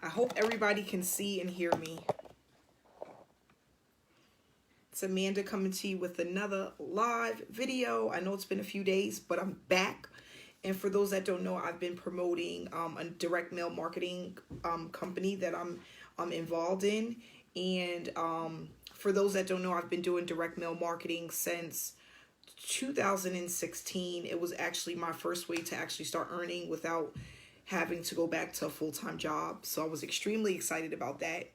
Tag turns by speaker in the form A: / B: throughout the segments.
A: I hope everybody can see and hear me. It's Amanda coming to you with another live video. I know it's been a few days, but I'm back. And for those that don't know, I've been promoting a direct mail marketing company that I'm involved in. And for those that don't know, I've been doing direct mail marketing since 2016. It was actually my first way to actually start earning without having to go back to a full-time job. So I was extremely excited about that.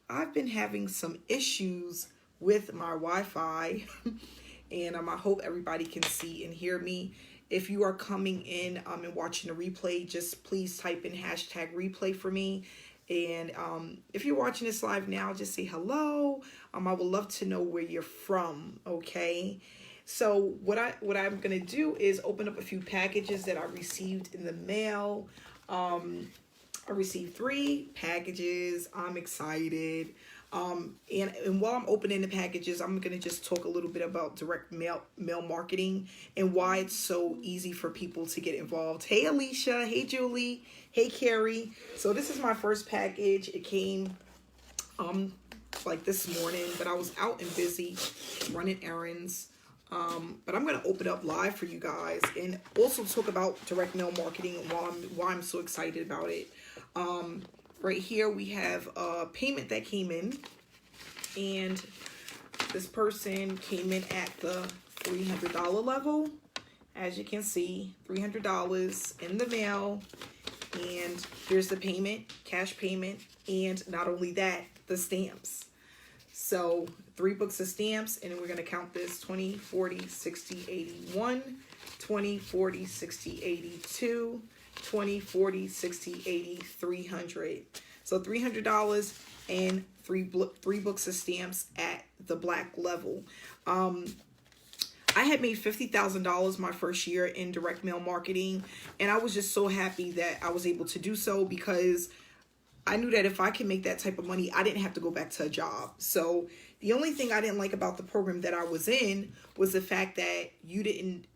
A: I've been having some issues with my Wi-Fi and I hope everybody can see and hear me. If you are coming in and watching the replay, just please type in hashtag replay for me. And if you're watching this live now, just say hello. I would love to know where you're from, okay? So what I'm gonna do is open up a few packages that I received in the mail. I received 3 packages. I'm excited. And while I'm opening the packages, I'm gonna just talk a little bit about direct mail marketing and why it's so easy for people to get involved. Hey Alicia, hey Julie, hey Carrie. So this is my first package. It came like this morning, but I was out and busy running errands. But I'm going to open up live for you guys and also talk about direct mail marketing and why I'm so excited about it. Right here we have a payment that came in, and this person came in at the $300 level. As you can see, $300 in the mail, and here's the payment, cash payment, and not only that, the stamps. So 3 books of stamps, and we're going to count this 20, 40, 60, 81, 20, 40, 60, 82, 20, 40, 60, 80, 300. So $300 and three books of stamps at the black level. I had made $50,000 my first year in direct mail marketing, and I was just so happy that I was able to do so because I knew that if I can make that type of money, I didn't have to go back to a job. So the only thing I didn't like about the program that I was in was the fact that you didn't,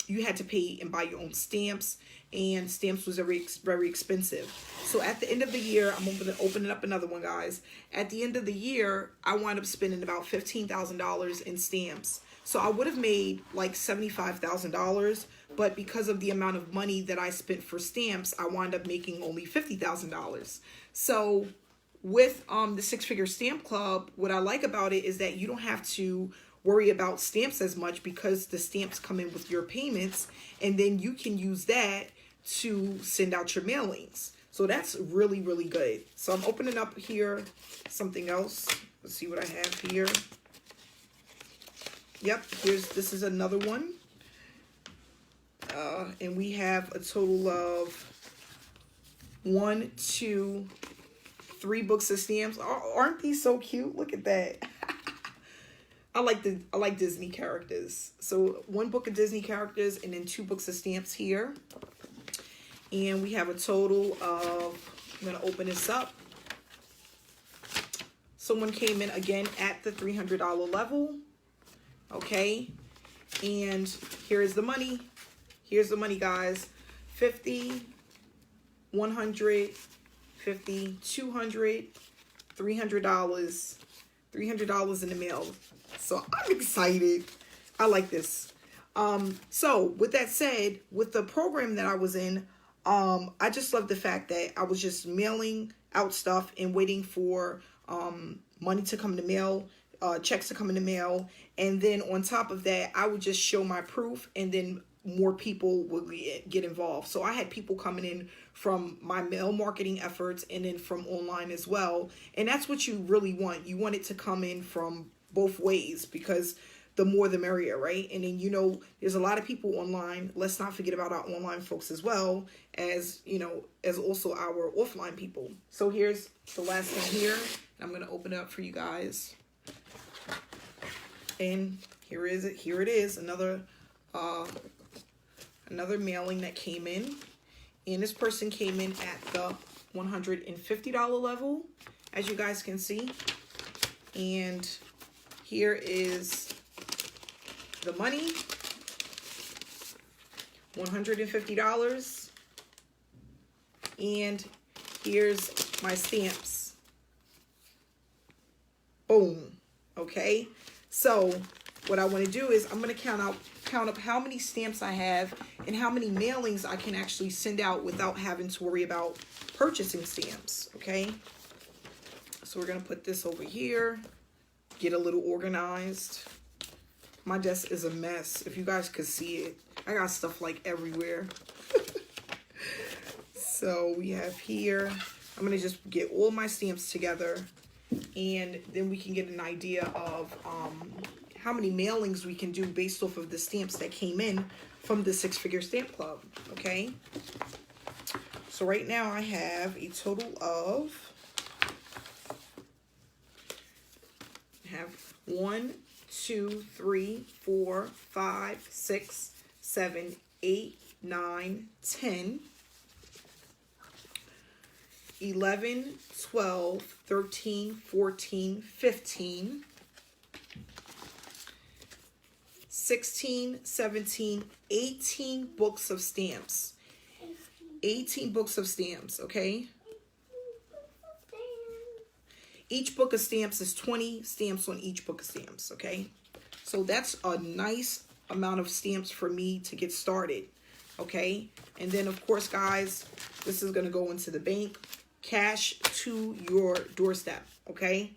A: you had to pay and buy your own stamps, and stamps was very expensive. So at the end of the year, I'm opening up another one, guys. At the end of the year, I wound up spending about $15,000 in stamps. So I would have made like $75,000, but because of the amount of money that I spent for stamps, I wound up making only $50,000. So with the 6-figure stamp club, what I like about it is that you don't have to worry about stamps as much because the stamps come in with your payments, and then you can use that to send out your mailings. So that's really, really good. So I'm opening up here something else. Let's see what I have here. Yep, this is another one. And we have a total of 1, 2, 3 books of stamps. Aren't these so cute? Look at that. I like Disney characters. So 1 book of Disney characters and then 2 books of stamps here. And we have a total of, I'm going to open this up. Someone came in again at the $300 level. Okay. And here is the money. Here's the money, guys. 50, 100, 50, 200, $300. $300 in the mail. So I'm excited. I like this. So with that said, with the program that I was in, I just love the fact that I was just mailing out stuff and waiting for money to come in the mail, checks to come in the mail. And then on top of that, I would just show my proof, and then more people would get involved. So I had people coming in from my mail marketing efforts and then from online as well. And that's what you really want. You want it to come in from both ways, because the more the merrier, right? And then, you know, there's a lot of people online. Let's not forget about our online folks as well as, you know, as also our offline people. So here's the last one here. I'm going to open it up for you guys. And here it is. Another mailing that came in. And this person came in at the $150 level, as you guys can see. And here is the money, $150. And Here's my stamps. Boom. Okay. So what I want to do is I'm going to count up how many stamps I have and how many mailings I can actually send out without having to worry about purchasing stamps. Okay. So we're going to put this over here, get a little organized. My desk is a mess. If you guys could see it, I got stuff like everywhere. So we have here, I'm going to just get all my stamps together, and then we can get an idea of how many mailings we can do based off of the stamps that came in from the Six Figure Stamp Club. Okay. So right now I have a total of, 1, 2, 3, 4, 5, 6, 7, 8, 9, 10, 11, 12, 13, 14, 15, 16, 17, 18 books of stamps. 18 books of stamps, okay? Each book of stamps is 20 stamps on each book of stamps, okay? So that's a nice amount of stamps for me to get started, okay? And then, of course, guys, this is going to go into the bank. Cash to your doorstep, okay?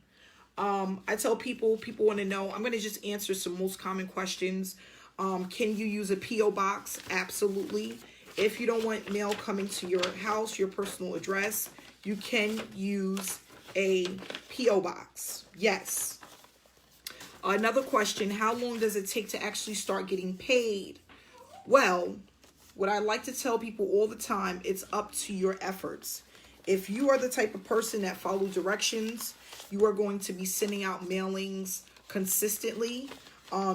A: I tell people want to know, I'm going to just answer some most common questions. Can you use a P.O. box? Absolutely. If you don't want mail coming to your house, your personal address, you can use a P.O. box. Yes. Another question, how long does it take to actually start getting paid? Well, what I like to tell people all the time, it's up to your efforts. If you are the type of person that follow directions, you are going to be sending out mailings consistently.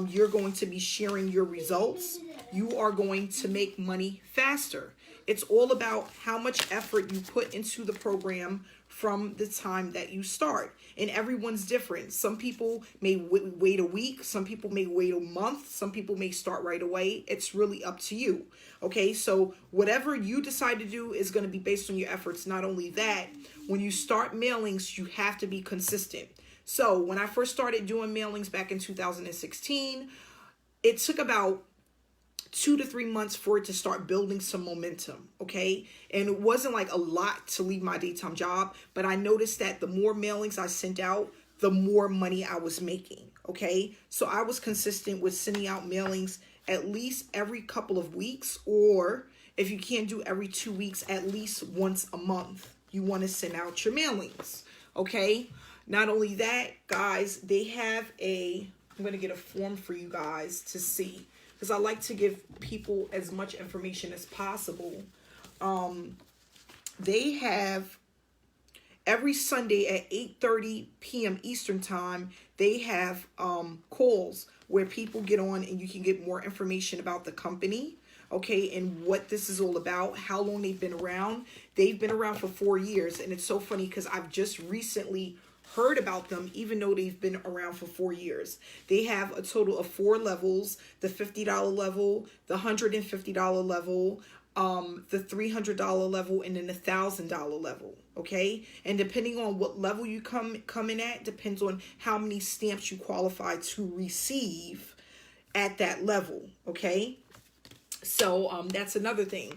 A: You're going to be sharing your results. You are going to make money faster. It's all about how much effort you put into the program from the time that you start. And everyone's different. Some people may wait a week. Some people may wait a month. Some people may start right away. It's really up to you. Okay, so whatever you decide to do is going to be based on your efforts. Not only that, when you start mailings, you have to be consistent. So when I first started doing mailings back in 2016, it took about 2 to 3 months for it to start building some momentum, okay? And it wasn't like a lot to leave my daytime job, but I noticed that the more mailings I sent out, the more money I was making, okay? So I was consistent with sending out mailings at least every couple of weeks, or if you can't do every 2 weeks, at least once a month. You want to send out your mailings, okay? Not only that, guys, they have I'm going to get a form for you guys to see, because I like to give people as much information as possible. They have every Sunday at 8:30 p.m. Eastern time, they have calls where people get on and you can get more information about the company, okay, and what this is all about, how long they've been around. They've been around for 4 years, and it's so funny because I've just recently heard about them, even though they've been around for 4 years. They have a total of 4 levels: the $50 level, the $150 level, the $300 level, and then the $1,000 level. Okay, and depending on what level you come in at, depends on how many stamps you qualify to receive at that level. Okay, so that's another thing.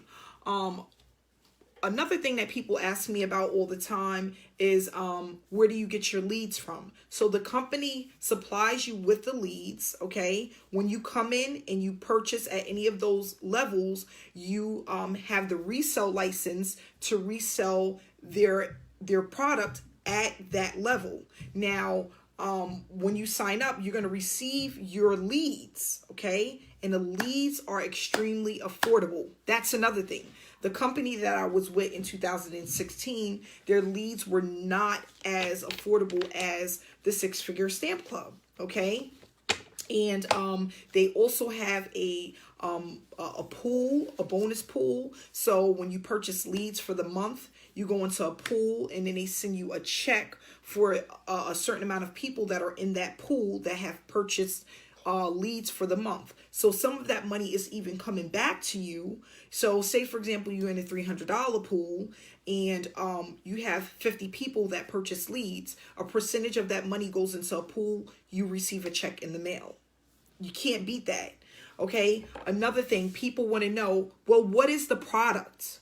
A: Another thing that people ask me about all the time is where do you get your leads from? So the company supplies you with the leads, okay? When you come in and you purchase at any of those levels, you have the resale license to resell their product at that level. Now, when you sign up, you're going to receive your leads, okay? And the leads are extremely affordable. That's another thing. The company that I was with in 2016, their leads were not as affordable as the Six Figure Stamp Club, okay? And they also have a pool, a bonus pool. So when you purchase leads for the month, you go into a pool and then they send you a check for a certain amount of people that are in that pool that have purchased leads for the month. So some of that money is even coming back to you. So say, for example, you're in a $300 pool and you have 50 people that purchase leads. A percentage of that money goes into a pool. You receive a check in the mail. You can't beat that. Okay. Another thing, people want to know, well, what is the product?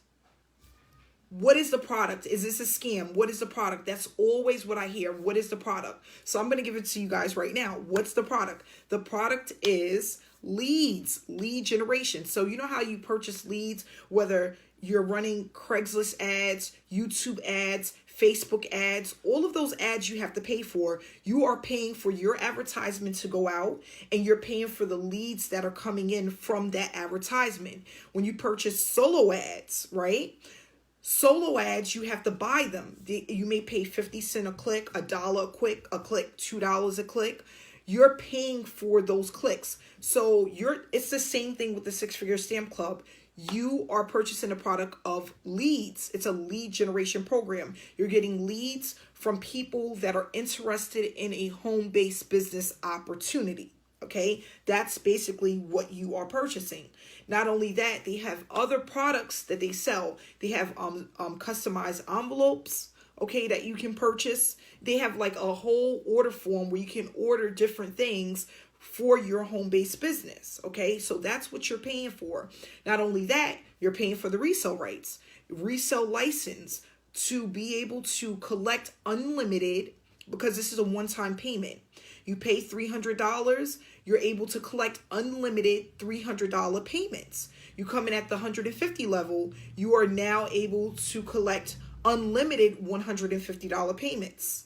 A: What is the product? Is this a scam? What is the product? That's always what I hear. What is the product? So I'm going to give it to you guys right now. What's the product? The product is leads, lead generation. So you know how you purchase leads, whether you're running Craigslist ads, YouTube ads, Facebook ads, all of those ads you have to pay for. You are paying for your advertisement to go out, and you're paying for the leads that are coming in from that advertisement. When you purchase solo ads, right? Solo ads, you have to buy them. You may pay 50 cents a click, $1 a click, $2 a click. You're paying for those clicks. So it's the same thing with the Six Figure Stamp Club. You are purchasing a product of leads. It's a lead generation program. You're getting leads from people that are interested in a home-based business opportunity. Okay, that's basically what you are purchasing. Not only that, they have other products that they sell. They have customized envelopes, okay, that you can purchase. They have like a whole order form where you can order different things for your home-based business, okay? So that's what you're paying for. Not only that, you're paying for the resale rights, resale license to be able to collect unlimited, because this is a one-time payment. You pay $300, you're able to collect unlimited $300 payments. You come in at the 150 level, you are now able to collect unlimited $150 payments.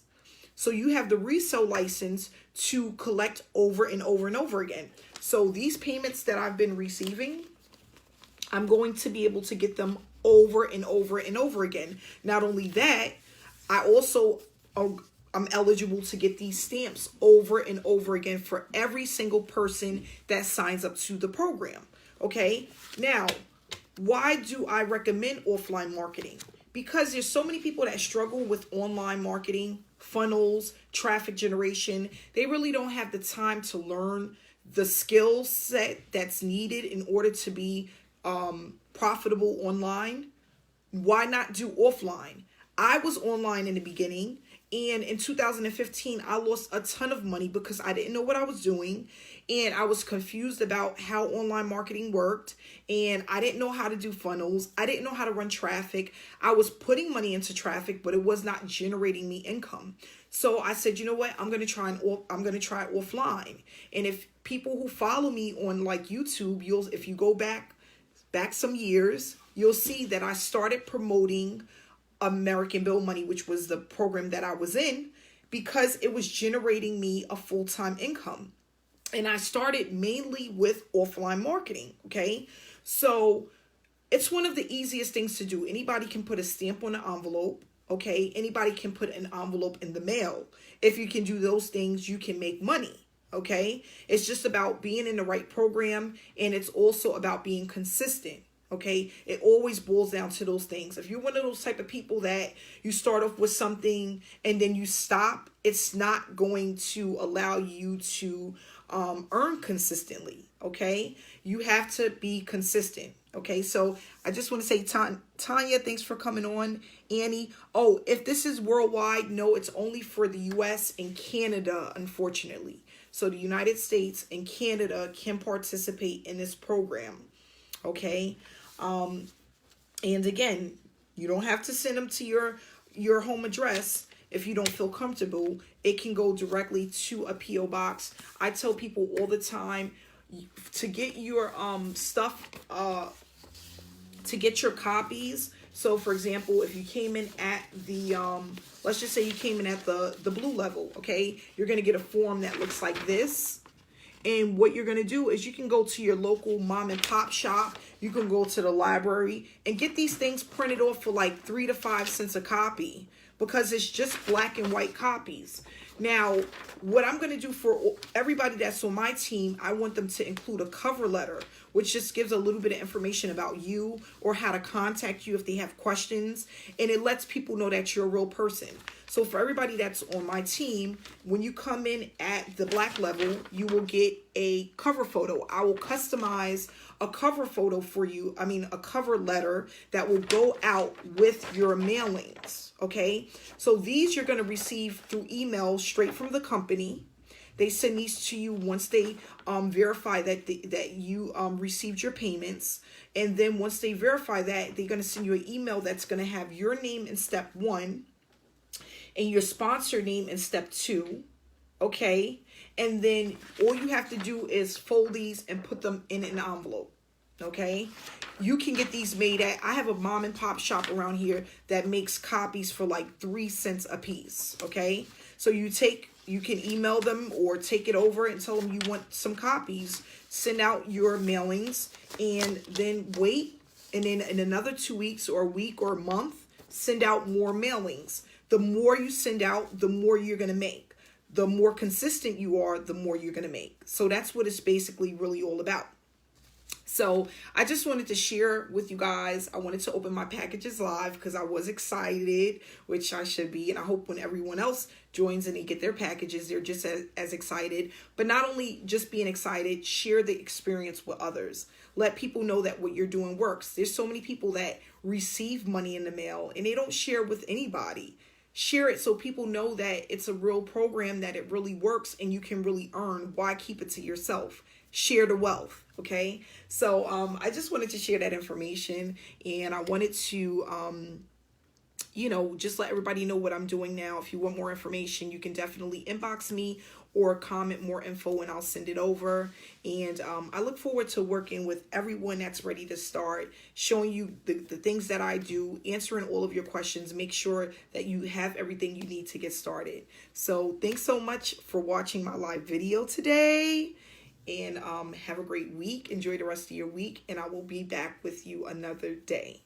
A: So you have the resale license to collect over and over and over again. So these payments that I've been receiving, I'm going to be able to get them over and over and over again. Not only that, I'm eligible to get these stamps over and over again for every single person that signs up to the program. Okay. Now, why do I recommend offline marketing? Because there's so many people that struggle with online marketing, funnels, traffic generation. They really don't have the time to learn the skill set that's needed in order to be profitable online. Why not do offline? I was online in the beginning, and in 2015, I lost a ton of money because I didn't know what I was doing, and I was confused about how online marketing worked, and I didn't know how to do funnels. I didn't know how to run traffic. I was putting money into traffic, but it was not generating me income. So I said, you know what? I'm going to try offline. And if people who follow me on like YouTube, if you go back some years, you'll see that I started promoting American Bill Money, which was the program that I was in, because it was generating me a full-time income. And I started mainly with offline marketing. Okay. So it's one of the easiest things to do. Anybody can put a stamp on an envelope. Okay. Anybody can put an envelope in the mail. If you can do those things, you can make money. Okay. It's just about being in the right program. And it's also about being consistent. Okay. It always boils down to those things. If you're one of those type of people that you start off with something and then you stop, it's not going to allow you to earn consistently. Okay. You have to be consistent. Okay. So I just want to say, Tanya, thanks for coming on. Annie. Oh, if this is worldwide, no, it's only for the US and Canada, unfortunately. So the United States and Canada can participate in this program. Okay. And again, you don't have to send them to your home address if you don't feel comfortable. It can go directly to a P.O. box. I tell people all the time to get your stuff, to get your copies. So for example, if you came in at the, let's just say you came in at the blue level, okay, you're going to get a form that looks like this. And what you're going to do is you can go to your local mom and pop shop. You can go to the library and get these things printed off for like 3 to 5 cents a copy, because it's just black and white copies. Now, what I'm going to do for everybody that's on my team, I want them to include a cover letter, which just gives a little bit of information about you or how to contact you if they have questions. And it lets people know that you're a real person. So for everybody that's on my team, when you come in at the black level, you will get a cover photo. I will customize a cover photo for you. I mean, a cover letter that will go out with your mailings. Okay. So these you're going to receive through email straight from the company. They send these to you once they verify that that you received your payments. And then once they verify that, they're going to send you an email that's going to have your name in step 1 and your sponsor name in step 2. Okay. And then all you have to do is fold these and put them in an envelope. Okay. You can get these made at, I have a mom and pop shop around here that makes copies for like 3 cents a piece. Okay. So you can email them or take it over and tell them you want some copies, send out your mailings, and then wait. And then in another 2 weeks or a week or a month, send out more mailings. The more you send out, the more you're going to make. The more consistent you are, the more you're going to make. So that's what it's basically really all about. So I just wanted to share with you guys. I wanted to open my packages live because I was excited, which I should be. And I hope when everyone else joins and they get their packages, they're just as excited. But not only just being excited, share the experience with others. Let people know that what you're doing works. There's so many people that receive money in the mail and they don't share with anybody. Share it so people know that it's a real program, that it really works and you can really earn. Why keep it to yourself? Share the wealth. Okay. So I just wanted to share that information, and I wanted to, just let everybody know what I'm doing now. If you want more information, you can definitely inbox me or comment more info and I'll send it over. And I look forward to working with everyone that's ready to start, showing you the things that I do, answering all of your questions, make sure that you have everything you need to get started. So thanks so much for watching my live video today. And have a great week. Enjoy the rest of your week. And I will be back with you another day.